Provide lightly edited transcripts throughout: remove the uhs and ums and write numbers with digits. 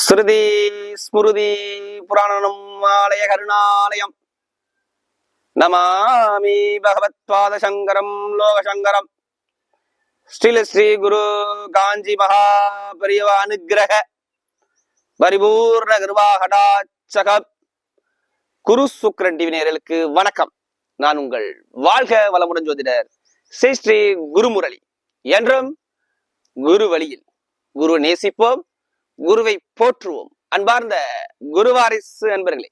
ஸ்ருதி ஸ்மிருதி புராணம் ஆலய கருணாலயம் நமாமி பகவத்பாத சங்கரம் லோகசங்கரம் ஸ்ரீல ஸ்ரீ குரு காஞ்சி மகா பெரியவ அனுகிரக பரிபூர்ண கிருபாகடாச்சக குரு சுக்ரன் டிவி நேயர்களுக்கு வணக்கம். நான் உங்கள் வாழ்க வளமுடன் ஜோதிடர் ஸ்ரீ ஸ்ரீ குருமுரளி. என்றும் குரு வழியில் குரு நேசிப்போம், குருவை போற்றுவோம். அன்பார்ந்த குருவாரிசு அன்பர்களே,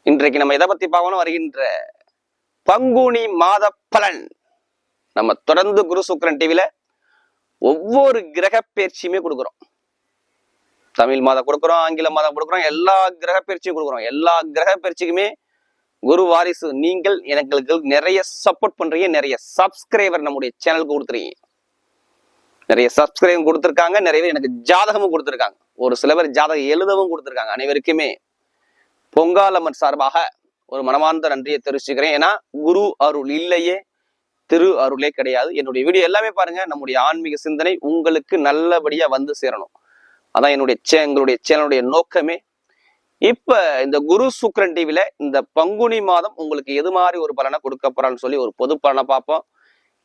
இன்றைக்கு நம்ம எதை பத்தி பார்க்கணும்? வருகின்ற பங்குனி மாத பலன். நம்ம தொடர்ந்து குரு சுக்ரன் டிவில ஒவ்வொரு கிரக பயிற்சியுமே கொடுக்குறோம். தமிழ் மாதம் கொடுக்குறோம், ஆங்கில மாதம் கொடுக்குறோம், எல்லா கிரக பயிற்சியும் கொடுக்குறோம். எல்லா கிரக பயிற்சிக்குமே குரு வாரிசு நீங்கள் எனக்கு நிறைய சப்போர்ட் பண்றீங்க, நிறைய சப்ஸ்கிரைபர் நம்முடைய சேனலுக்கு கொடுத்துறீங்க. நிறைய சப்ஸ்கிரைபர் கொடுத்துருக்காங்க, நிறைய பேர் எனக்கு ஜாதகமும் கொடுத்துருக்காங்க, ஒரு சில பேர் ஜாதகம் எழுதவும் கொடுத்துருக்காங்க. அனைவருக்குமே பொங்காலம்மன் சார்பாக ஒரு மனமார்ந்த நன்றியை தெரிவிச்சுக்கிறேன். ஏன்னா குரு அருள் இல்லையே திரு அருளே கிடையாது. என்னுடைய வீடியோ எல்லாமே பாருங்க, நம்முடைய ஆன்மீக சிந்தனை உங்களுக்கு நல்லபடியா வந்து சேரணும். அதான் எங்களுடைய சேனலுடைய நோக்கமே. இப்ப இந்த குரு சுக்ரன் டிவில இந்த பங்குனி மாதம் உங்களுக்கு எது மாதிரி ஒரு பலனை கொடுக்க போறான்னு சொல்லி ஒரு பொது பலனை பார்ப்போம்.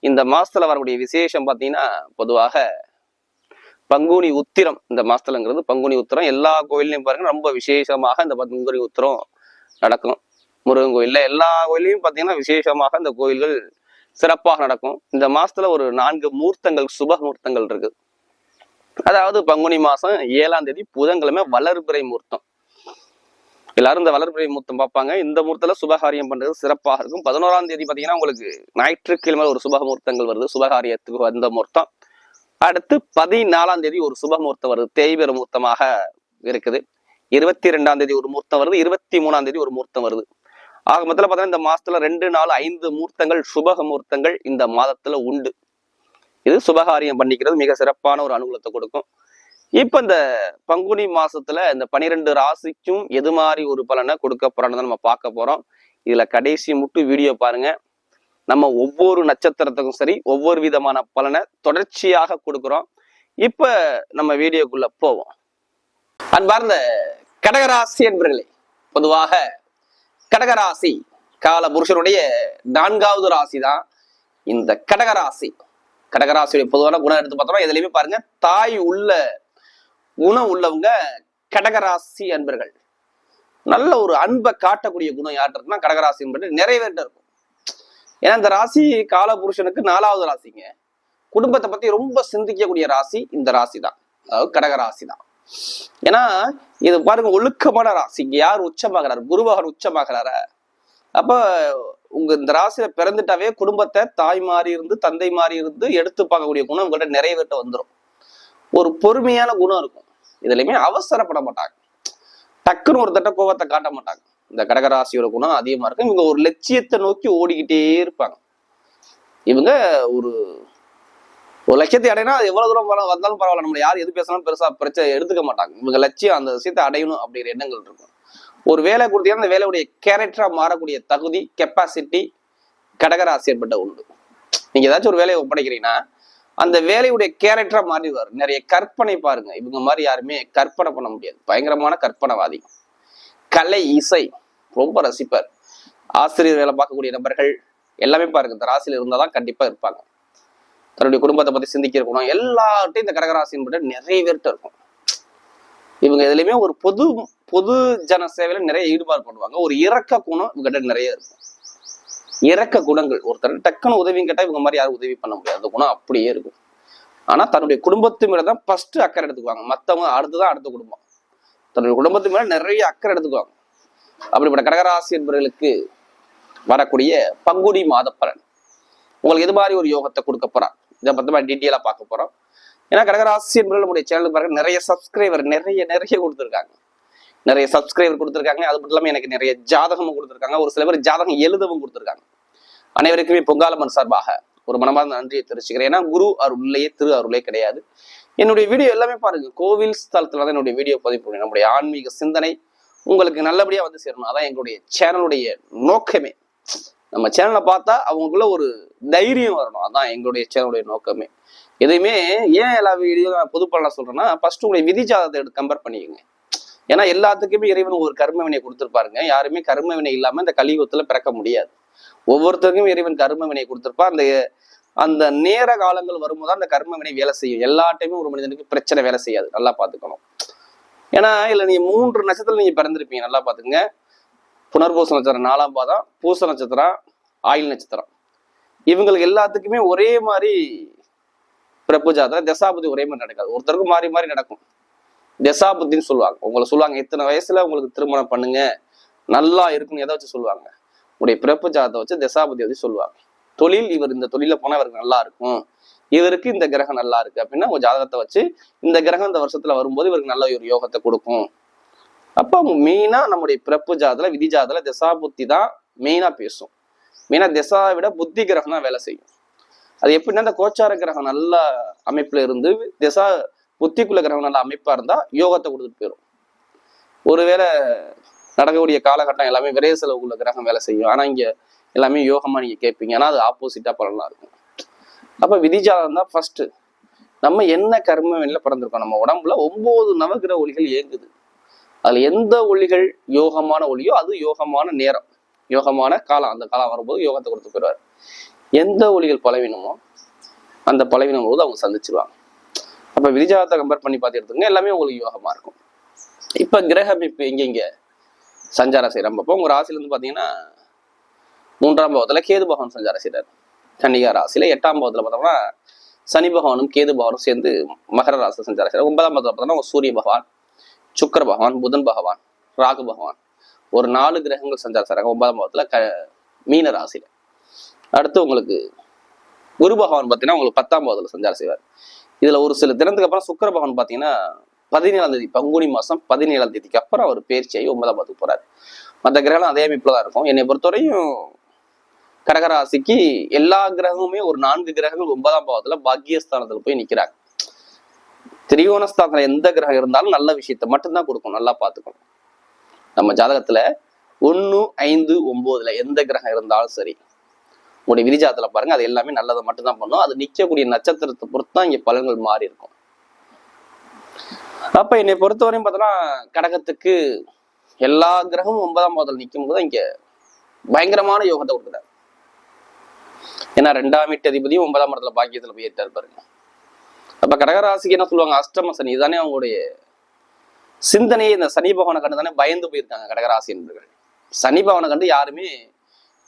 இந்த மாசத்துல வரக்கூடிய விசேஷம் பார்த்தீங்கன்னா, பொதுவாக பங்குனி உத்திரம் இந்த மாசத்துலங்கிறது பங்குனி உத்திரம். எல்லா கோயிலையும் பாருங்க ரொம்ப விசேஷமாக இந்த பங்குனி உத்திரம் நடக்கும். முருகன் கோயில்ல எல்லா கோயிலையும் பார்த்தீங்கன்னா விசேஷமாக இந்த கோயில்கள் சிறப்பாக நடக்கும். இந்த மாசத்துல ஒரு 4 மூர்த்தங்கள், சுப மூர்த்தங்கள் இருக்கு. அதாவது பங்குனி மாசம் 7ஆம் தேதி புதன்கிழமை வளர்பிறை மூர்த்தம். எல்லாரும் இந்த வளர்பிறை மூர்த்தம் பார்ப்பாங்க. இந்த மூர்த்தத்துல சுபகாரியம் பண்றது சிறப்பாக இருக்கும். 11ஆம் தேதி பாத்தீங்கன்னா உங்களுக்கு ஞாயிற்றுக்கிழமை ஒரு சுப மூர்த்தங்கள் வருது, சுபகாரியத்துக்கு வந்த மூர்த்தம். அடுத்து 14ஆம் தேதி ஒரு சுப மூர்த்தம் வருது, தேய்பிர மூர்த்தமாக இருக்குது. 22ஆம் தேதி ஒரு மூர்த்தம் வருது, 23ஆம் தேதி ஒரு மூர்த்தம் வருது. ஆக மொத்தத்துல பார்த்தீங்கன்னா இந்த மாசத்துல 2, 4, 5 மூர்த்தங்கள் சுபக மூர்த்தங்கள் இந்த மாதத்துல உண்டு. இது சுபகாரியம் பண்ணிக்கிறது மிக சிறப்பான ஒரு அனுகூலத்தை கொடுக்கும். இப்ப இந்த பங்குனி மாசத்துல இந்த 12 ராசிக்கும் எது மாதிரி ஒரு பலனை கொடுக்க போறோம்னு நம்ம பார்க்க போறோம். இதுல கடைசி மட்டும் வீடியோ பாருங்க. நம்ம ஒவ்வொரு நட்சத்திரத்துக்கும் சரி ஒவ்வொரு விதமான பலனை தொடர்ச்சியாக கொடுக்குறோம். இப்ப நம்ம வீடியோக்குள்ள போவோம். அன்பார்ந்த கடகராசி என்பர்களே, பொதுவாக கடகராசி கால புருஷனுடைய 4வது ராசி தான் இந்த கடகராசி. கடகராசியுடைய பொதுவான குணம் எடுத்து பார்த்தோம்னா எதுலையுமே பாருங்க, தாய் உள்ள குணம் உள்ளவங்க கடகராசி அன்பர்கள். நல்ல ஒரு அன்பை காட்டக்கூடிய குணம் யார்கிட்ட இருக்குன்னா கடகராசி என்பது நிறைய பேர்கிட்ட இருக்கும். ஏன்னா இந்த ராசி கால புருஷனுக்கு 4வது ராசிங்க. குடும்பத்தை பத்தி ரொம்ப சிந்திக்கக்கூடிய ராசி இந்த ராசி தான், அதாவது கடகராசி தான். ஏன்னா இது பாருங்க ஒழுக்கமான ராசி. இங்க யார் உச்சமாகிறார்? குருபகவான் உச்சமாகிறார. அப்ப உங்க இந்த ராசியில பிறந்துட்டாவே குடும்பத்தை தாய் மாறி இருந்து தந்தை மாறி இருந்து எடுத்து பார்க்கக்கூடிய குணம் உங்கள்கிட்ட நிறைய பேர்கிட்ட வந்துடும். ஒரு பொறுமையான குணம் இருக்கும். இதுலயுமே அவசரப்பட மாட்டாங்க, டக்குன்னு ஒரு தட்ட கோபத்தை காட்ட மாட்டாங்க. இந்த கடகராசியோட குணம் அதிகமா இருக்கும். இவங்க ஒரு லட்சியத்தை நோக்கி ஓடிக்கிட்டே இருப்பாங்க. இவங்க ஒரு லட்சியத்தை அடையினா அது எவ்வளவு தூரம் வந்தாலும் பரவாயில்ல, நம்மள யார் எது பேசினாலும் பெருசா பிரச்சனை எடுத்துக்க மாட்டாங்க. இவங்க லட்சியம் அந்த விஷயத்தை அடையணும் அப்படிங்கிற எண்ணங்கள் இருக்கும். ஒரு வேலை கொடுத்தீங்கன்னா அந்த வேலையுடைய கேரக்டரா மாறக்கூடிய தகுதி, கெப்பாசிட்டி கடகராசி ஏற்பட்ட உண்டு. நீங்க ஏதாச்சும் ஒரு வேலையை ஒப்படைக்கிறீங்கன்னா அந்த வேலையுடைய கேரக்டரா மாறிடுவார். நிறைய கற்பனை பாருங்க, இவங்க மாதிரி யாருமே கற்பனை பண்ண முடியாது. பயங்கரமான கற்பனைவாதி. கலை இசை ரொம்ப ரசிப்பார். ஆசிரியர் வேலை பார்க்கக்கூடிய நபர்கள் எல்லாமே பாருங்க இந்த ராசியில இருந்தாதான் கண்டிப்பா இருப்பாங்க. தன்னுடைய குடும்பத்தை பத்தி சிந்திக்கணும் எல்லாட்டையும் இந்த கடகராசின் நிறைய பேர்கிட்ட இருக்கும். இவங்க எதுலையுமே ஒரு பொது ஜன சேவையில நிறைய ஈடுபாடு பண்ணுவாங்க. ஒரு இரக்க குணம் இவங்ககிட்ட நிறைய இருக்கும். இறக்க குணங்கள். ஒருத்தர் டக்குன்னு உதவின்னு கேட்டா இவங்க மாதிரி யாரும் உதவி பண்ண முடியாது. அந்த குணம் அப்படியே இருக்கும். ஆனா தன்னுடைய குடும்பத்து மேலதான் ஃபர்ஸ்ட் அக்கறை எடுத்துக்குவாங்க. மத்தவங்க அடுத்துதான் அடுத்த குடும்பம். தன்னுடைய குடும்பத்து மேல நிறைய அக்கறை எடுத்துக்குவாங்க. அப்படிப்பட்ட கடகராசி என்பவர்களுக்கு வரக்கூடிய பங்குனி மாத பலன் உங்களுக்கு எது மாதிரி ஒரு யோகத்தை கொடுக்க போறான், இதை பத்தி டீட்டெயிலா பார்க்க போறோம். ஏன்னா கடகராசி என்பவர்கள் நம்முடைய சேனலுக்கு பாருங்க நிறைய சப்ஸ்கிரைபர் நிறைய கொடுத்துருக்காங்க. நிறைய சப்ஸ்கிரைபர் கொடுத்துருக்காங்க. அது மட்டும் இல்லாமல் எனக்கு நிறைய ஜாதகமும் கொடுத்துருக்காங்க. ஒரு சில பேர் ஜாதகம் எழுதவும் கொடுத்துருக்காங்க. அனைவருக்குமே பொங்காலம்மன் சார்பாக ஒரு மனமார்ந்த நன்றியை தெரிவிச்சுக்கிறேன். ஏன்னா குரு அருளையே திரு அருளே கிடையாது. என்னுடைய வீடியோ எல்லாமே பாருங்க கோவில் ஸ்தலத்துல தான் என்னுடைய வீடியோ பதிவு பண்ணுவேன். நம்முடைய ஆன்மீக சிந்தனை உங்களுக்கு நல்லபடியா வந்து சேரணும். அதான் எங்களுடைய சேனலுடைய நோக்கமே. நம்ம சேனலை பார்த்தா அவங்களுக்குள்ள ஒரு தைரியம் வரணும். அதான் எங்களுடைய சேனலுடைய நோக்கமே. எதையுமே ஏன் எல்லா வீடியோ பொது பலனா சொல்றேன்னா, ஃபர்ஸ்ட் உங்களுடைய விதி ஜாதகத்தை எடுத்து கம்பேர் பண்ணிக்கோங்க. ஏன்னா எல்லாத்துக்குமே இறைவன் ஒரு கர்ம வினை கொடுத்துருப்பாருங்க. யாருமே கர்ம வினை இல்லாம இந்த கலியுகத்துல பிறக்க முடியாது. ஒவ்வொருத்தருக்கும் இறைவன் கர்ம வினை கொடுத்திருப்பா. அந்த அந்த நேர காலங்கள் வரும்போது அந்த கர்ம வினை வேலை செய்யும். எல்லா டைமும் ஒரு மனிதனுக்கு பிரச்சனை வேலை செய்யாது. நல்லா பாத்துக்கணும். ஏன்னா இல்ல நீங்க 3 நட்சத்திரம் நீங்க பிறந்திருப்பீங்க. நல்லா பாத்துங்க. புனர்பூச நட்சத்திரம் 4ஆம் பாதம், பூச நட்சத்திரம், ஆயுள் நட்சத்திரம். இவங்களுக்கு எல்லாத்துக்குமே ஒரே மாதிரி பிறப்பு ஜாதகம் தசாபுத்தி ஒரே மாதிரி நடக்காது. ஒருத்தருக்கும் மாறி மாறி நடக்கும். தசாபுத்தின்னு சொல்லுவாங்க. உங்களை சொல்லுவாங்க இத்தனை வயசுல உங்களுக்கு திருமணம் பண்ணுங்க, நல்லா இருக்குன்னு எதை வச்சு சொல்லுவாங்க? உங்களுடைய பிறப்பு ஜாதகத்தை வச்சு தசாபுத்தி வச்சு சொல்லுவாங்க. தொழில், இவர் இந்த தொழில போனா இவருக்கு நல்லா இருக்கும், இவருக்கு இந்த கிரகம் நல்லா இருக்கு அப்படின்னா உங்க ஜாதகத்தை வச்சு இந்த கிரகம் இந்த வருஷத்துல வரும்போது இவருக்கு நல்ல ஒரு யோகத்தை கொடுக்கும். அப்ப மெயினா நம்முடைய பிறப்பு ஜாதத்துல விதி ஜாதத்துல தசாபுத்தி தான் மெயினா பேசும். மெயினா தசாவை விட புத்தி கிரகம் தான் வேலை செய்யும். அது எப்படின்னா இந்த கோச்சார கிரகம் நல்ல அமைப்புல இருந்து தசா புத்திக்குள்ள கிரகம் நல்ல அமைப்பா இருந்தா யோகத்தை கொடுத்துட்டு போயிடும். ஒருவேளை நடக்கக்கூடிய காலகட்டம் எல்லாமே விரைய செலவுக்குள்ள கிரகம் வேலை செய்யும். ஆனா இங்க எல்லாமே யோகமா நீங்க கேட்பீங்க. ஆனா அது ஆப்போசிட்டா பலனா இருக்கும். அப்ப விதிஜாதகம் தான் ஃபர்ஸ்ட். நம்ம என்ன கர்ம வினையில பிறந்திருக்கோம்? நம்ம உடம்புல 9 நவகிரக ஒளிகள் இயங்குது. அதுல எந்த ஒளிகள் யோகமான ஒளியோ அது யோகமான நேரம், யோகமான காலம். அந்த காலம் வரும்போது யோகத்தை கொடுத்து போயிடுவார். எந்த ஒளிகள் பலவீனமோ அந்த பலவீனம் போது அவங்க சந்திச்சிருவாங்க. அப்ப விதிஜாதத்தை கம்பேர் பண்ணி பார்த்து எடுத்துங்க, எல்லாமே உங்களுக்கு யோகமா இருக்கும். இப்ப கிரக அமைப்பு எங்க சஞ்சாரம் செய்யறோம். அப்போ உங்க ராசில இருந்து பாத்தீங்கன்னா 3ஆம் பாவத்துல கேது பகவான் சஞ்சாரம் செய்யறாரு. கன்னிகா ராசியில 8ஆம் பாவத்துல பார்த்தோம்னா சனி பகவானும் கேது பகவானும் சேர்ந்து மகர ராசியில சஞ்சாரம் செய்யறாரு. 9ஆம் பாவத்துல பார்த்தோம்னா சூரிய பகவான், சுக்கர பகவான், புதன் பகவான், ராகு பகவான், ஒரு 4 கிரகங்கள் சஞ்சாரம் செய்யறாங்க 9ஆம் பாவத்துல மீன ராசியில. அடுத்து உங்களுக்கு குரு பகவான் பார்த்தீங்கன்னா உங்களுக்கு 10ஆம் பாவத்துல சஞ்சாரம் செய்வார். இதுல ஒரு சில தினத்துக்கு அப்புறம் சுக்கர பகவான் பார்த்தீங்கன்னா 17ஆம் தேதி பங்குனி மாசம் 17ஆம் தேதிக்கு அப்புறம் அவர் பயிற்சியாகி 9ஆம் பாவத்துக்கு போறாரு. மற்ற கிரகம் அதே அமைப்புல தான் இருக்கும். என்னை பொறுத்தவரையும் கடகராசிக்கு எல்லா கிரகமுமே ஒரு 4 கிரகங்கள் 9ஆம் பாவத்துல பாக்கியஸ்தானத்துல போய் நிக்கிறாங்க. திரிகோணஸ்தானத்துல எந்த கிரகம் இருந்தாலும் நல்ல விஷயத்த மட்டும்தான் கொடுக்கும். நல்லா பாத்துக்கணும். நம்ம ஜாதகத்துல 1, 5, 9ல எந்த கிரகம் இருந்தாலும் சரி, உங்களுடைய விதிஜாதத்துல பாருங்க, அது எல்லாமே நல்லதை மட்டும்தான் பண்ணும். அது நிக்கக்கூடிய நட்சத்திரத்தை பொறுத்து தான் இங்க பலன்கள் மாறி இருக்கும். அப்ப என்னை பொறுத்தவரையும் பார்த்தோன்னா கடகத்துக்கு எல்லா கிரகமும் 9ஆம் பாவத்துல நிற்கும் போது இங்க பயங்கரமான யோகத்தை கொடுக்குறாரு. ஏன்னா 2ஆம் வீட்டு அதிபதியும் 9ஆம் இடத்துல பாக்கியத்துல போய் ஏற்றாரு பாருங்க. அப்ப கடகராசிக்கு என்ன சொல்லுவாங்க? அஷ்டம சனி. இதுதானே அவங்களுடைய சிந்தனையை இந்த சனி பகவானை கண்டு தானே பயந்து போயிருக்காங்க கடகராசி என்பர்கள். சனி பகவானை கண்டு யாருமே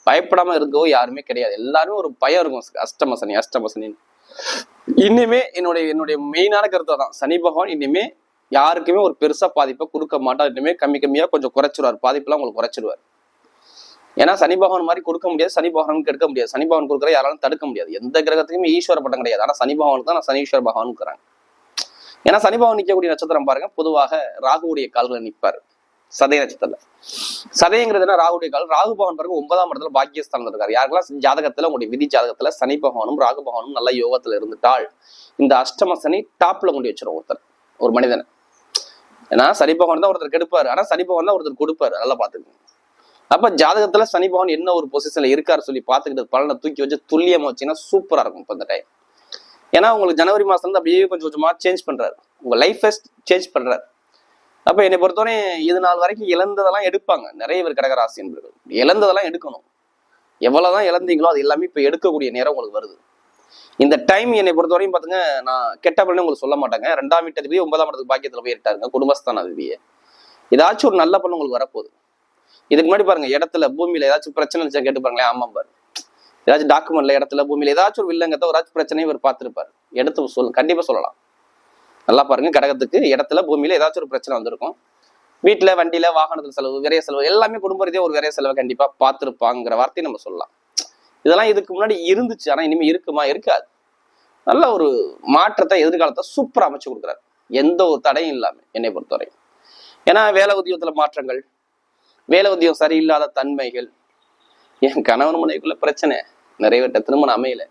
பயப்படாம இருக்கவோ யாருமே கிடையாது. எல்லாருமே ஒரு பயம் இருக்கும். அஷ்டம சனி. இனிமே என்னுடைய மெயினான கருத்தை தான், சனி பகவான் இனிமே யாருக்குமே ஒரு பெருசா பாதிப்பை கொடுக்க மாட்டார். இனிமே கம்மியா கொஞ்சம் குறைச்சிருவார். பாதிப்பெல்லாம் உங்களுக்கு குறைச்சிடுவார். ஏன்னா சனி பகவான் மாதிரி கொடுக்க முடியாது, சனி பகவானுக்கு எடுக்க முடியாது. சனி பகவான் கொடுக்குற யாராலும் தடுக்க முடியாது. எந்த கிரகத்துக்குமே ஈஸ்வர பட்டம் கிடையாது. ஆனா சனி பகவானுக்கு தான் சனீஸ்வர பகவான் இருக்கிறாங்க. ஏன்னா சனி பகவான் நிற்கக்கூடிய நட்சத்திரம் பாருங்க, பொதுவாக ராகுவுடைய கால்களை நிற்பாரு. சதய நட்சத்திரத்துல சதயங்கிறதுனா ராகுடைய கால். ராகு பகவான் பாருங்க 9ஆம் இடத்துல பாக்கியஸ்தானத்துல இருக்காரு. யாருக்கெல்லாம் ஜாதகத்துல உங்களுடைய விதி ஜாதகத்துல சனி பகவானும் ராகு பகவானும் நல்ல யோகத்துல இருந்துட்டால் இந்த அஷ்டம சனி டாப்ல கொண்டு வச்சிடும் ஒருத்தர், ஒரு மனிதனை. ஏன்னா சனி பகவான் தான் ஒருத்தர் கெடுப்பாரு, ஆனா சனி பகவான் தான் ஒருத்தர் கொடுப்பாரு. நல்லா பாத்துக்கோங்க. அப்ப ஜாதகத்துல சனி பகவான் என்ன ஒரு பொசிஷன்ல இருக்காரு சொல்லி பாத்துக்கிட்டு பலனை தூக்கி வச்சு துல்லியமா வச்சீங்கன்னா சூப்பரா இருக்கும் இப்ப இந்த டைம். ஏன்னா உங்களுக்கு ஜனவரி மாசம் வந்து அப்படியே கொஞ்சம் கொஞ்சமா சேஞ்ச் பண்றாரு, உங்க லைஃப் சேஞ்ச் பண்றாரு. அப்ப என்னை பொறுத்தவரை இது நாள் வரைக்கும் இழந்ததெல்லாம் எடுப்பாங்க நிறைய பேர் கடகராசி என்பர்கள். இழந்ததெல்லாம் எடுக்கணும். எவ்வளவுதான் இழந்தீங்களோ அது எல்லாமே இப்ப எடுக்கக்கூடிய நேரம் உங்களுக்கு வருது. இந்த டைம் என்னை பொறுத்தவரையும் பாத்துங்க, நான் கெட்ட பலனே உங்களுக்கு சொல்ல மாட்டாங்க. 2ஆம் வீட்டு அதிபதி 9ஆம் இடத்துக்கு பாக்கியத்துல போய் இருட்டாருங்க, குடும்பஸ்தான அதிபதியை. ஏதாச்சும் ஒரு நல்ல பலன் உங்களுக்கு வரப்போகுது. இதுக்கு முன்னாடி பாருங்க, இடத்துல பூமியில ஏதாச்சும் பிரச்சனை இருந்துச்சா கேட்டு பாருங்களேன். ஆமா பாரு, ஏதாச்சும் டாக்குமெண்ட்ல இடத்துல பூமியில ஏதாச்சும் ஒரு வில்லங்கத்தை ஏதாச்சும் பிரச்சனையும் இவர் பார்த்திருப்பாரு. எடுத்து கண்டிப்பா சொல்லலாம். நல்லா பாருங்க, கடகத்துக்கு இடத்துல பூமியில ஏதாச்சும் ஒரு பிரச்சனை வந்திருக்கும். வீட்டுல வண்டியில வாகனத்துல செலவு, விரைய செலவு, எல்லாமே குடும்ப ரீதியா ஒரு விரைய செலவு கண்டிப்பா பார்த்திருப்பாங்கிற வார்த்தையை நம்ம சொல்லலாம். இதெல்லாம் இதுக்கு முன்னாடி இருந்துச்சு, ஆனா இனிமே இருக்குமா? இருக்காது. நல்ல ஒரு மாற்றத்தை எதிர்காலத்தை சூப்பரா அமைச்சு கொடுக்குறாரு, எந்த ஒரு தடையும் இல்லாம என்னை பொறுத்தவரை. ஏன்னா வேலை உத்தியோகத்துல மாற்றங்கள், வேலை உத்தியோகம் சரியில்லாத தன்மைகள், என் கணவன் மனைவிக்குள்ள பிரச்சனை, நிறைய பேர்ட்ட திருமணம் அமையல,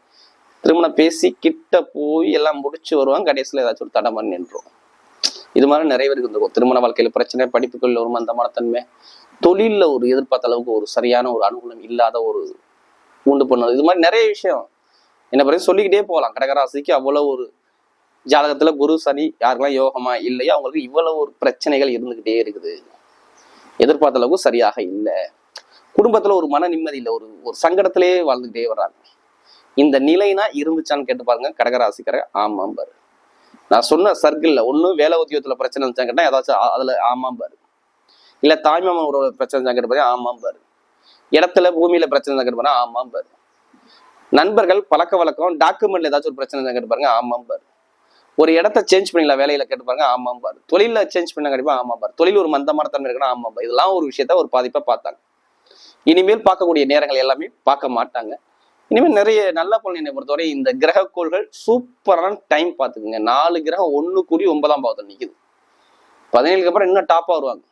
திருமணம் பேசி கிட்ட போய் எல்லாம் முடிச்சு வருவாங்க, கடைசியில் ஏதாச்சும் ஒரு தடை பண்ணி நின்றோம். இது மாதிரி நிறைய பேருக்கு இருந்திருக்கும். திருமண வாழ்க்கையில பிரச்சனை, படிப்புகளில் ஒரு மந்தமான தன்மை, தொழில்ல ஒரு எதிர்பார்த்த அளவுக்கு ஒரு சரியான ஒரு அனுகூலம் இல்லாத ஒரு உண்டு பண்ணது, இது மாதிரி நிறைய விஷயம் என்ன பிறகு சொல்லிக்கிட்டே போகலாம். கடகராசிக்கு அவ்வளவு ஒரு ஜாதகத்துல குரு சனி யாருக்கெல்லாம் யோகமா இல்லையோ அவங்களுக்கு இவ்வளவு ஒரு பிரச்சனைகள் இருந்துகிட்டே இருக்குது. எதிர்பார்த்த அளவுக்கு சரியாக இல்லை. குடும்பத்துல ஒரு மன நிம்மதி இல்லை, ஒரு சங்கடத்திலேயே வாழ்ந்துகிட்டே வர்றாங்க. இந்த நிலைனா இருந்துச்சான்னு கேட்டு பாருங்க கடகராசிக்கார. ஆமாம் பாரு. நான் சொன்ன சர்க்கிள்ல ஒண்ணு வேலை உத்தியோகத்துல பிரச்சனை இருந்துச்சான்னு கேட்டா ஏதாச்சும் அதுல ஆமாம் பாரு. இல்ல தாய்மாமன் ஒரு பிரச்சனை கேட்டு பாரு, ஆமாம் பாரு. இடத்துல பூமியில பிரச்சனை கேட்டு பாரு, ஆமாம் பாரு. நண்பர்கள் பழக்க வழக்கம் டாக்குமெண்ட்ல ஏதாச்சும் ஒரு பிரச்சனை கேட்டு பாருங்க, ஆமாம் பாரு. ஒரு இடத்த சேஞ்ச் பண்ணிக்கலாம் வேலையில கேட்டு பாருங்க, ஆமாம் பாரு. தொழில சேஞ்ச் பண்ண கண்டிப்பா ஆமாம் பாரு. தொழில் ஒரு மந்தமான தன்மை இருக்கணும், ஆமாம் பாரு. இதெல்லாம் ஒரு விஷயத்த ஒரு பாதிப்பா பார்த்தாங்க. இனிமேல் பார்க்கக்கூடிய நேரங்கள் எல்லாமே பார்க்க மாட்டாங்க. இனிமேல் நிறைய நல்ல பலனை பொறுத்தவரை இந்த கிரக கோள்கள் சூப்பரான டைம் பார்த்துக்குங்க. 4 கிரகம் 1 கூடி 9ஆம் பாவத்தில் நிக்குது. 17க்கு அப்புறம் இன்னும் டாப்பா வருவாங்க.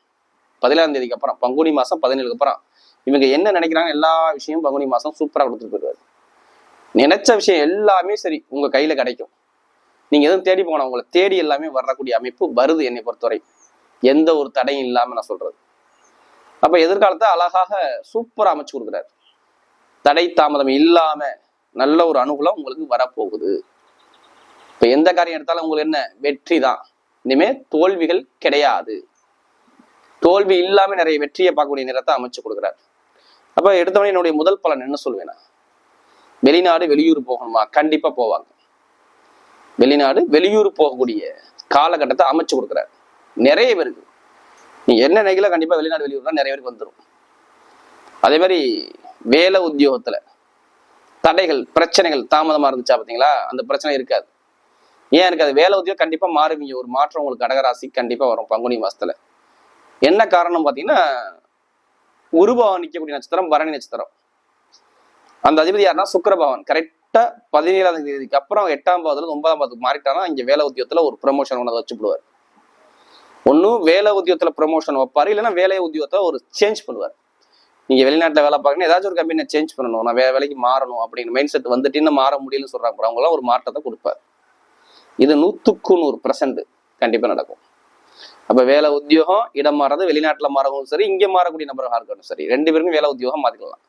17ஆம் தேதிக்கு அப்புறம் பங்குனி மாசம் 17க்கு அப்புறம் இவங்க என்ன நினைக்கிறாங்க எல்லா விஷயமும் பங்குனி மாசம் சூப்பரா கொடுத்துட்டு போயிடுவாரு. நினைச்ச விஷயம் எல்லாமே சரி உங்க கையில கிடைக்கும். நீங்க எதுவும் தேடி போனா உங்களை தேடி எல்லாமே வரக்கூடிய அமைப்பு வருது. என்னை பொறுத்தவரை எந்த ஒரு தடையும் இல்லாம நான் சொல்றது. அப்ப எதிர்காலத்தை அழகாக சூப்பரா அமைச்சு கொடுக்குறாரு. தடை தாமதம் இல்லாம நல்ல ஒரு அனுகூலம் உங்களுக்கு வரப்போகுது. இப்ப எந்த காரியம் எடுத்தாலும் உங்களுக்கு என்ன வெற்றி தான். இனிமே தோல்விகள் கிடையாது. தோல்வி இல்லாம நிறைய வெற்றியை பார்க்கக்கூடிய நேரத்தை அமைச்சு கொடுக்குறாரு. அப்ப எடுத்தவனே என்னுடைய முதல் பலன் என்ன சொல்லுவேன்னா, வெளிநாடு வெளியூர் போகணுமா? கண்டிப்பா போவாங்க. வெளிநாடு வெளியூர் போகக்கூடிய காலகட்டத்தை அமைச்சு கொடுக்குறாரு நிறைய பேருக்கு. நீங்க என்ன நினைக்கல கண்டிப்பா வெளிநாடு வெளியூர்னா நிறைய பேருக்கு வந்துடும். அதே மாதிரி வேலை உத்தியோகத்துல தடைகள் பிரச்சனைகள் தாமதமா இருந்துச்சா பாத்தீங்களா, அந்த பிரச்சனை இருக்காது. ஏன் இருக்காது? வேலை உத்தியோகம் கண்டிப்பா மாறுவீங்க. ஒரு மாற்றம் உங்களுக்கு கடகராசி கண்டிப்பா வரும் பங்குனி மாசத்துல. என்ன காரணம் பாத்தீங்கன்னா, குருபவன் நிற்கக்கூடிய நட்சத்திரம் பரணி நட்சத்திரம். அந்த அதிபதி யாருன்னா சுக்கிரபவன். கரெக்டா 17ஆம் தேதிக்கு அப்புறம் 8ஆம் பாவத்துல 9ஆம் பாவத்துக்கு மாறிட்டானா இங்க வேலை உத்தியோகத்துல ஒரு ப்ரமோஷன் ஒன்று வச்சுடுவார். ஒன்னும் வேலை உத்தியோகத்துல ப்ரமோஷன் வைப்பாரு, இல்லைன்னா வேலை உத்தியோகத்துல ஒரு சேஞ்ச் பண்ணுவார். நீங்க வெளிநாட்டுல வேலை பார்க்கணும், ஏதாச்சும் ஒரு கம்பெனியை சேஞ்ச் பண்ணணும், நான் வேலைக்கு மாறணும் அப்படின்னு மைண்ட் செட் வந்துட்டு மாற முடியலன்னு சொல்றாங்க. அவங்க எல்லாம் ஒரு மாற்றத்தை கொடுப்பாரு. இது 100% கண்டிப்பா நடக்கும். அப்ப வேலை உத்தியோகம் இடம் மாறது, வெளிநாட்டுல மாறவும் சரி, இங்க மாறக்கூடிய நபராக இருக்கணும் சரி, 2 பேருக்கும் வேலை உத்தியோகம் மாத்திக்கலாம்.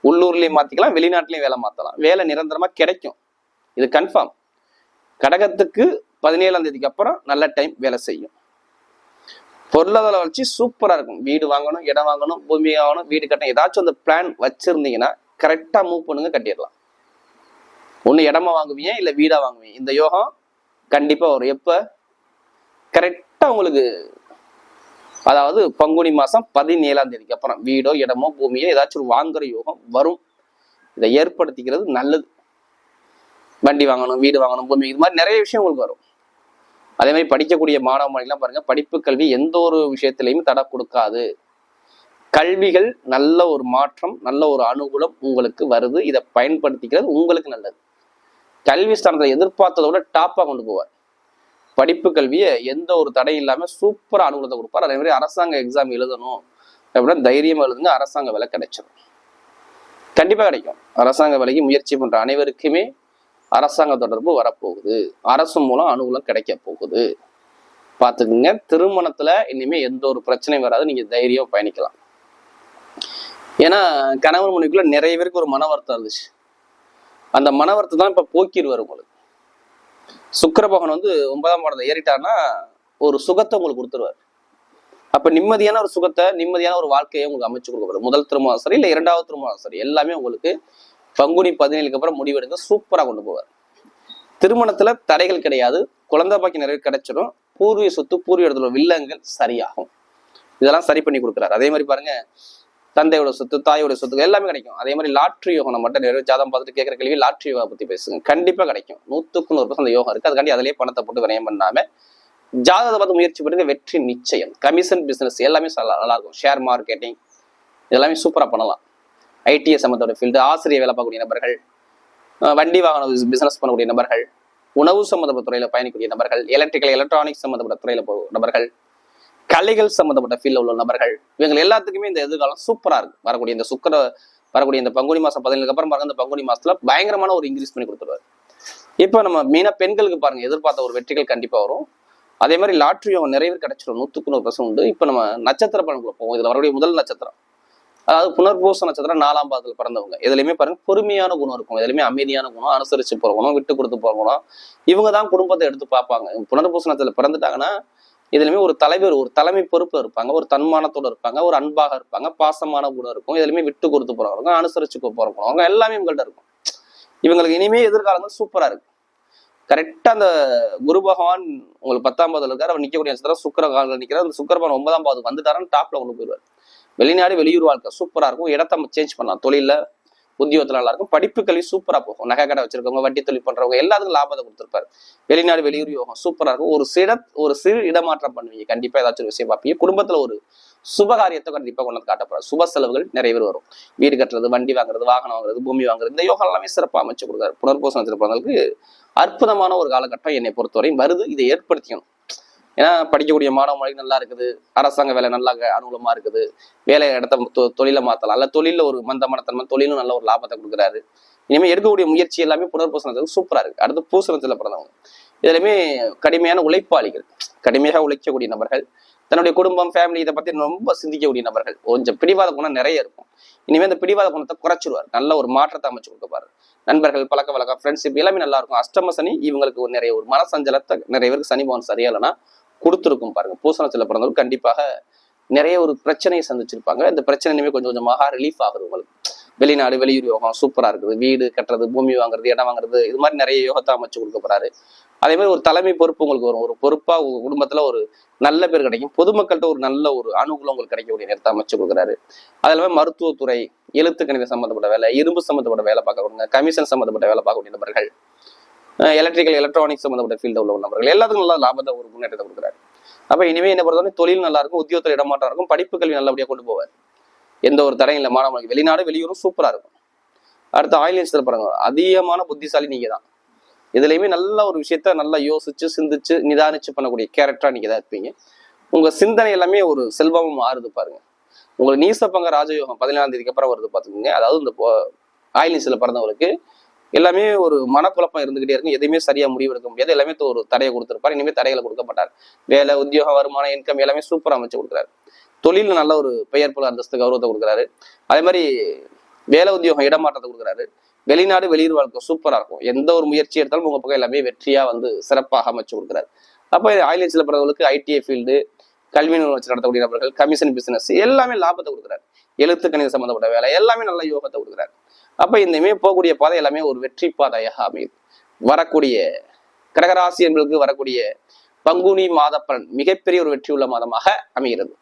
உள்ளூர்லயும் மாத்திக்கலாம், வெளிநாட்டுலயும் வேலை மாத்தலாம். வேலை நிரந்தரமா கிடைக்கும், இது கன்ஃபார்ம். கடகத்துக்கு 17ஆம் தேதிக்கு அப்புறம் நல்ல டைம் வேலை செய்யும். பொருளாதார வளர்ச்சி சூப்பரா இருக்கும். வீடு வாங்கணும், இடம் வாங்கணும், பூமி வாங்கணும், வீடு கட்டணும், ஏதாச்சும் அந்த பிளான் வச்சிருந்தீங்கன்னா கரெக்டா மூவ் பண்ணுங்க, கட்டிடலாம். ஒண்ணு இடமா வாங்குவீங்க, இல்ல வீடா வாங்குவீங்க. இந்த யோகம் கண்டிப்பா வரும். எப்ப? கரெக்டா உங்களுக்கு, அதாவது பங்குனி மாசம் 17ஆம் தேதிக்கு அப்புறம் வீடோ இடமோ பூமியோ ஏதாச்சும் வாங்குற யோகம் வரும். இதை ஏற்படுத்திக்கிறது நல்லது. வண்டி வாங்கணும், வீடு வாங்கணும், பூமி, இது மாதிரி நிறைய விஷயம் உங்களுக்கு வரும். அதே மாதிரி படிக்கக்கூடிய மாணவ மாணவிலாம் பாருங்க, படிப்பு கல்வி எந்த ஒரு விஷயத்திலையும் தடை கொடுக்காது. கல்விகள் நல்ல ஒரு மாற்றம், நல்ல ஒரு அனுகூலம் உங்களுக்கு வருது. இதை பயன்படுத்திக்கிறது உங்களுக்கு நல்லது. கல்வி ஸ்தானத்தை எதிர்பார்த்ததை விட டாப்பா கொண்டு போவார். படிப்பு கல்வியை எந்த ஒரு தடை இல்லாம சூப்பரா அனுகூலத்தை கொடுப்பார். அதே மாதிரி அரசாங்க எக்ஸாம் எழுதணும் அப்படின்னா தைரியமா எழுதுங்க, அரசாங்க வேலை கிடைச்சிடும். கண்டிப்பா கிடைக்கும். அரசாங்க வேலைக்கு முயற்சி பண்ற அனைவருக்குமே அரசாங்க தொடர்பு வரப்போகுது. அரசு மூலம் அனுகூலம் கிடைக்க போகுது. பாத்துக்குங்க. திருமணத்துல இனிமே எந்த ஒரு பிரச்சனையும் வராது. நீங்க தைரியம் பயணிக்கலாம். ஏன்னா கணவன் மனைவிக்குள்ள நிறைய பேருக்கு ஒரு மன வருத்தம் இருந்துச்சு. அந்த மன வருத்தம் தான் இப்ப போக்கிடுவார் உங்களுக்கு. சுக்கிரபகவான் 9ஆம் பாவத்துல ஏறிட்டாருன்னா ஒரு சுகத்தை உங்களுக்கு கொடுத்துருவார். அப்ப நிம்மதியான ஒரு சுகத்தை, நிம்மதியான ஒரு வாழ்க்கையை உங்களுக்கு அமைச்சு கொடுக்கப்படுது. முதல் திருமணம் சரி, இல்ல 2வது திருமணம் சரி, எல்லாமே உங்களுக்கு பங்குனி 17க்கு அப்புறம் முடிவெடுக்க சூப்பரா கொண்டு போவார். திருமணத்துல தடைகள் கிடையாது. குழந்தை பாக்கி நிறைய கிடைச்சிடும். பூர்வீக சொத்து, பூர்வீக இடத்துல வில்லங்கள் சரியாகும். இதெல்லாம் சரி பண்ணி கொடுக்குறாரு. அதே மாதிரி பாருங்க, தந்தையோட சொத்து, தாயோட சொத்து எல்லாமே கிடைக்கும். அதே மாதிரி லாட்ரி யோகம். நம்ம மட்டும் நிறைய ஜாதகம் பார்த்துட்டு கேட்கிற கேள்வி லாட்ரி யோகா பத்தி பேசுங்க. கண்டிப்பா கிடைக்கும். 100% யோகம் இருக்கு. அதுக்காண்டி அதிலேயே பணத்தை போட்டு விரயம் பண்ணாம ஜாதகத்தை பார்த்து முயற்சி பண்ணுங்க, வெற்றி நிச்சயம். கமிஷன் பிசினஸ் எல்லாமே நல்லா இருக்கும். ஷேர் மார்க்கெட்டிங் இதெல்லாமே சூப்பரா பண்ணலாம். ஐடிஐ சம்பந்தோட ஃபீல்டு, ஆசிரியர் வேலை பார்க்கக்கூடிய நபர்கள், வண்டி வாகன பிசினஸ் பண்ணக்கூடிய நபர்கள், உணவு சம்பந்தப்பட்ட துறையில பயணிக்கூடிய நபர்கள், எலக்ட்ரானிக்ஸ் சம்பந்தப்பட்ட துறையில நபர்கள், கலைகள் சம்பந்தப்பட்ட ஃபீல்ட்ல உள்ள நபர்கள், இவங்க எல்லாத்துக்குமே இந்த எதிர்காலம் சூப்பரா இருக்கு. வரக்கூடிய இந்த வரக்கூடிய இந்த பங்குனி மாசம் 17க்கு அப்புறம் பாருங்க, இந்த பங்குனி மாசத்துல பயங்கரமான ஒரு இன்க்ரீஸ் பண்ணி கொடுத்துருவாரு. இப்ப நம்ம மெயினா பெண்களுக்கு பாருங்க, எதிர்பார்த்த ஒரு வெற்றிகள் கண்டிப்பா வரும். அதே மாதிரி லாட்ரி யோகம் நிறைய பேர் கிடைச்சிடும். 100% உண்டு. இப்ப நம்ம நட்சத்திர பலன்களை போவோம். இதுல வரக்கூடிய முதல் நட்சத்திரம் அதாவது புனர்பூச நட்சத்திரம் 4ஆம் பாதத்துல பிறந்தவங்க எதுலையுமே பாருங்க பொறுமையான குணம் இருக்கும், எதுலையுமே அமைதியான குணம், அனுசரிச்சு போகணும், விட்டு கொடுத்து போகணும். இவங்க தான் குடும்பத்தை எடுத்து பார்ப்பாங்க. புனர்பூச நட்சத்திரத்துல பிறந்துட்டாங்கன்னா இதுலயுமே ஒரு தலைவர், ஒரு தலைமை பொறுப்புல இருப்பாங்க, ஒரு தன்மானத்தோட இருப்பாங்க, ஒரு அன்பாக இருப்பாங்க, பாசமான குணம் இருக்கும், எதுலையுமே விட்டு கொடுத்து போறவங்க, அனுசரிச்சு போறவங்க எல்லாமே இவங்கள்ட்ட இருக்கும். இவங்களுக்கு இனிமே எதிர்காலங்கள் சூப்பரா இருக்கு. கரெக்டா அந்த குரு பகவான் உங்களுக்கு 10ஆம் பாவத்துல இருக்காரு, அவர் நிக்கக்கூடிய நட்சத்திரம் சுக்கிர காலில் நிக்கிறார். அந்த சுக்கிர பகவான் 9ஆம் பாவத்துக்கு வந்துட்டாருன்னு டாப்ல கொண்டு போயிடுவார். வெளிநாடு வெளியூர் வாழ்க்கை சூப்பரா இருக்கும், இடத்த சேஞ்ச் பண்ணலாம், தொழில உத்தியோகத்துல நல்லா இருக்கும், படிப்பு கல்வி சூப்பரா போகும், நகை கடை வச்சிருக்கவங்க, வட்டி தொழில் பண்றவங்க எல்லாத்துக்கும் லாபத்தை கொடுத்துருப்பாரு. வெளிநாடு வெளியூர் யோகம் சூப்பரா இருக்கும். ஒரு சிறு இடமாற்றம் பண்ணுவீங்க, கண்டிப்பா ஏதாச்சும் ஒரு விஷயம் பார்ப்பீங்க. குடும்பத்துல ஒரு சுபகாரியத்தை கண்டிப்பா கொண்டு வந்து காட்டப்படாது. சுப செலவுகள் நிறைய பேர் வரும். வீடு கட்டுறது, வண்டி வாங்குறது, வாகனம் வாங்குறது, பூமி வாங்குறது, இந்த யோகம் எல்லாமே சிறப்பாக அமைச்சு கொடுக்குறாரு. புனர்பூச நட்சத்திரங்களுக்கு அற்புதமான ஒரு காலகட்டம் என்னை பொறுத்தவரையும் வருது. இதை ஏற்படுத்திக்கணும். ஏன்னா படிக்கக்கூடிய மாணவர்களுக்கு நல்லா இருக்குது, அரசாங்க வேலை நல்லா அனுகூலமா இருக்குது, வேலை இடத்த தொழிலை மாத்தலாம், அல்ல தொழில ஒரு மந்தமனத்தன்மை, தொழிலும் நல்ல ஒரு லாபத்தை கொடுக்குறாரு. இனிமேல் எடுக்கக்கூடிய முயற்சி எல்லாமே புனர்பூசணத்துக்கு சூப்பரா இருக்கு. அடுத்து பூசணத்துல பிறந்தவங்க இதுலையுமே கடுமையான உழைப்பாளிகள், கடுமையாக உழைக்கக்கூடிய நபர்கள், தன்னுடைய குடும்பம் ஃபேமிலி இதை பத்தி ரொம்ப சிந்திக்கக்கூடிய நபர்கள். கொஞ்சம் பிடிவாத குணம் நிறைய இருக்கும். இனிமேல் இந்த பிடிவாத குணத்தை குறைச்சிருவார், நல்ல ஒரு மாற்றத்தை அமைச்சு கொடுப்பாரு. நண்பர்கள், பழக்க வழக்கம், ஃப்ரெண்ட்ஷிப் எல்லாமே நல்லா இருக்கும். அஷ்டம சனி இவங்களுக்கு நிறைய ஒரு மனசஞ்சலத்தை நிறைய பேருக்கு சனி பவன் சரியா இல்லைன்னா கொடுத்துருக்கும். பாருங்க, பூசணத்துல பிறந்தவர்கள் கண்டிப்பாக நிறைய ஒரு பிரச்சனையை சந்திச்சிருப்பாங்க. இந்த பிரச்சனை இனிமே கொஞ்சம் கொஞ்சமாக ரிலீஃப் ஆகுது உங்களுக்கு. வெளிநாடு வெளியூர் யோகம் சூப்பரா இருக்குது, வீடு கட்டுறது, பூமி வாங்குறது, இடம் வாங்குறது, இது மாதிரி நிறைய யோகத்தை அமைச்சு கொடுக்க போறாரு. அதே மாதிரி ஒரு தலைமை பொறுப்பு உங்களுக்கு வரும். ஒரு பொறுப்பா உங்க குடும்பத்துல ஒரு நல்ல பேர் கிடைக்கும், பொதுமக்கள்கிட்ட ஒரு நல்ல ஒரு அனுகூலம் உங்களுக்கு கிடைக்கக்கூடிய நேரத்தை அமைச்சு கொடுக்குறாரு. அதுல மருத்துவத்துறை, எழுத்து கணித சம்பந்தப்பட்ட வேலை, இரும்பு சம்பந்தப்பட்ட வேலை பார்க்கக்கூடிய, கமிஷன் சம்பந்தப்பட்ட வேலை பார்க்கக்கூடிய நபர்கள், எலக்ட்ரிக்கல் எலக்ட்ரானிக்ஸ் சம்பந்தப்பட்ட ஃபீல்டு உள்ள நபர்கள் எல்லாத்துக்கும் நல்லா லாபத்தை ஒரு முன்னேற்றத்தை கொடுக்குறாரு. அப்ப இனிமே என்ன பொறுத்தவரை தொழில் நல்லா இருக்கும், உத்தியோகத்தில் இடமாற்றம் இருக்கும், படிப்பு கல்வி நல்லபடியா கொண்டு போவார். எந்த ஒரு தடையும் இல்லை. மாணவர்களுக்கு வெளிநாடு வெளியூரும் சூப்பரா இருக்கும். அடுத்து ஆயிலியன்ஸ்ல பாருங்க, அதிகமான புத்திசாலி நீங்க தான். இதுலயுமே நல்ல ஒரு விஷயத்த நல்லா யோசிச்சு சிந்திச்சு நிதானிச்சு பண்ணக்கூடிய கேரக்டரா நீங்க தான் இருப்பீங்க. உங்க சிந்தனை எல்லாமே ஒரு செல்வமும் மாறுது பாருங்க. உங்களுக்கு நீசப்பங்க ராஜயோகம் 17ஆம் தேதிக்கு அப்புறம் வருது பாத்துக்கோங்க. அதாவது இந்த ஆயிலியன்ஸ்ல பிறந்தவங்களுக்கு எல்லாமே ஒரு மனக்குழப்பம் இருந்துகிட்டே இருக்கும், எதையுமே சரியா முடிவு எடுக்க முடியாது, எல்லாமே ஒரு தடையை கொடுத்திருப்பாரு. இனிமே தடைகளை கொடுக்க மாட்டார். வேலை, உத்தியோகம், வருமானம், இன்கம் எல்லாமே சூப்பரா அமைச்சு கொடுக்குறாரு. தொழில நல்ல ஒரு பெயர் புல அந்தஸ்து கௌரவத்தை கொடுக்குறாரு. அதே மாதிரி வேலை, உத்தியோகம், இடமாற்றத்தை கொடுக்குறாரு. வெளிநாடு வெளியூர் வாழ்க்கை சூப்பரா இருக்கும். எந்த ஒரு முயற்சி எடுத்தாலும் உங்க பக்கம் எல்லாமே வெற்றியா சிறப்பாக அமைச்சு கொடுக்குறாரு. அப்போ ஆயிலியன்ஸ்ல பிறந்தவங்களுக்கு ஐடிஐ ஃபீல்டு, கல்வி நிறுவனம் வச்சு நடத்தக்கூடிய நபர்கள், கமிஷன் பிசினஸ் எல்லாமே லாபத்தை கொடுக்குறாரு. எழுத்து கணித சம்பந்தப்பட்ட வேலை எல்லாமே நல்ல யோகத்தை கொடுக்குறாரு. அப்ப இந்தமே போகக்கூடிய பாதை எல்லாமே ஒரு வெற்றி பாதையாக அமையுது. வரக்கூடிய கடகராசி என்பதற்கு வரக்கூடிய பங்குனி மாத பலன் மிகப்பெரிய ஒரு வெற்றியுள்ள மாதமாக அமைகிறது.